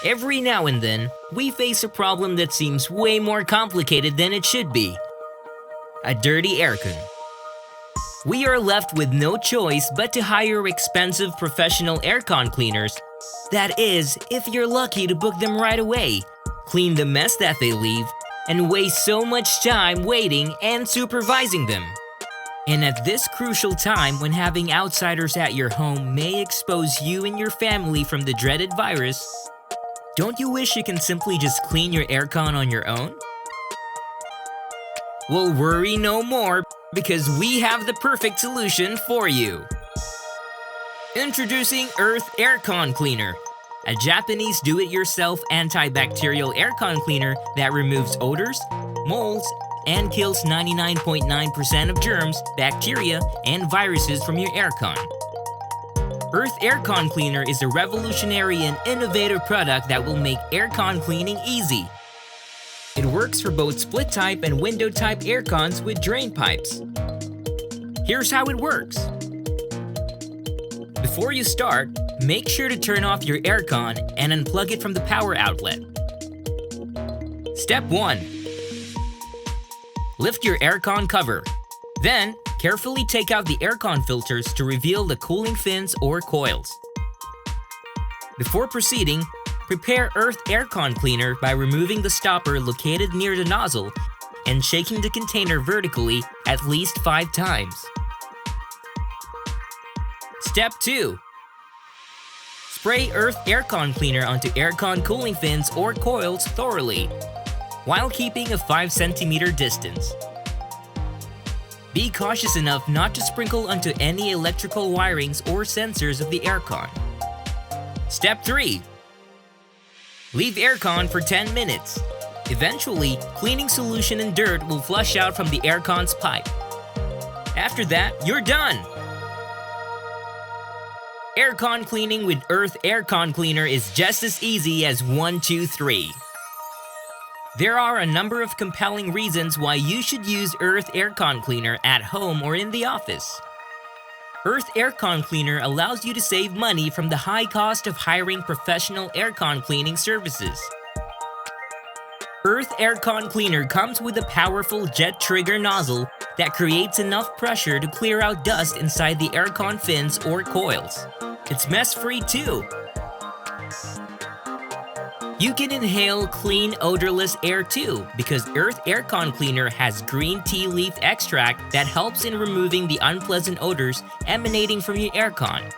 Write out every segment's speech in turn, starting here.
Every now and then, we face a problem that seems way more complicated than it should be. A dirty aircon. We are left with no choice but to hire expensive professional aircon cleaners. That is, if you're lucky to book them right away, clean the mess that they leave, and waste so much time waiting and supervising them. And at this crucial time when having outsiders at your home may expose you and your family from the dreaded virus, don't you wish you can simply just clean your aircon on your own? Well, worry no more, because we have the perfect solution for you. Introducing Earth Aircon Cleaner, a Japanese do-it-yourself antibacterial aircon cleaner that removes odors, molds, and kills 99.9% of germs, bacteria, and viruses from your aircon. Earth Aircon Cleaner is a revolutionary and innovative product that will make aircon cleaning easy. It works for both split-type and window-type aircons with drain pipes. Here's how it works. Before you start, make sure to turn off your aircon and unplug it from the power outlet. Step 1. Lift your aircon cover. Then, carefully take out the aircon filters to reveal the cooling fins or coils. Before proceeding, prepare Earth Aircon Cleaner by removing the stopper located near the nozzle and shaking the container vertically at least 5 times. Step 2. Spray Earth Aircon Cleaner onto aircon cooling fins or coils thoroughly, while keeping a 5 cm distance. Be cautious enough not to sprinkle onto any electrical wirings or sensors of the aircon. Step 3. Leave aircon for 10 minutes. Eventually, cleaning solution and dirt will flush out from the aircon's pipe. After that, you're done! Aircon cleaning with Earth Aircon Cleaner is just as easy as 1, 2, 3. There are a number of compelling reasons why you should use Earth Aircon Cleaner at home or in the office. Earth Aircon Cleaner allows you to save money from the high cost of hiring professional aircon cleaning services. Earth Aircon Cleaner comes with a powerful jet trigger nozzle that creates enough pressure to clear out dust inside the aircon fins or coils. It's mess-free too. You can inhale clean, odorless air too, because Earth Aircon Cleaner has green tea leaf extract that helps in removing the unpleasant odors emanating from your aircon.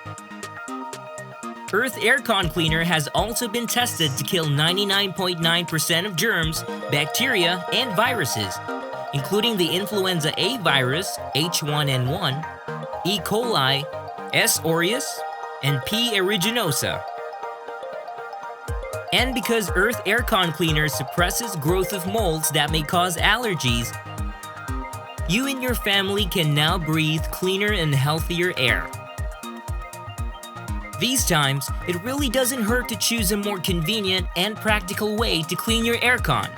Earth Aircon Cleaner has also been tested to kill 99.9% of germs, bacteria, and viruses, including the influenza A virus, H1N1, E. coli, S. aureus, and P. aeruginosa. And because Earth Aircon Cleaner suppresses growth of molds that may cause allergies, you and your family can now breathe cleaner and healthier air. These times, it really doesn't hurt to choose a more convenient and practical way to clean your aircon.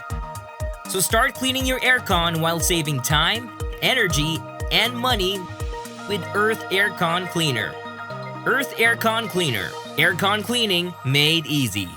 So start cleaning your aircon while saving time, energy, and money with Earth Aircon Cleaner. Earth Aircon Cleaner. Aircon cleaning made easy.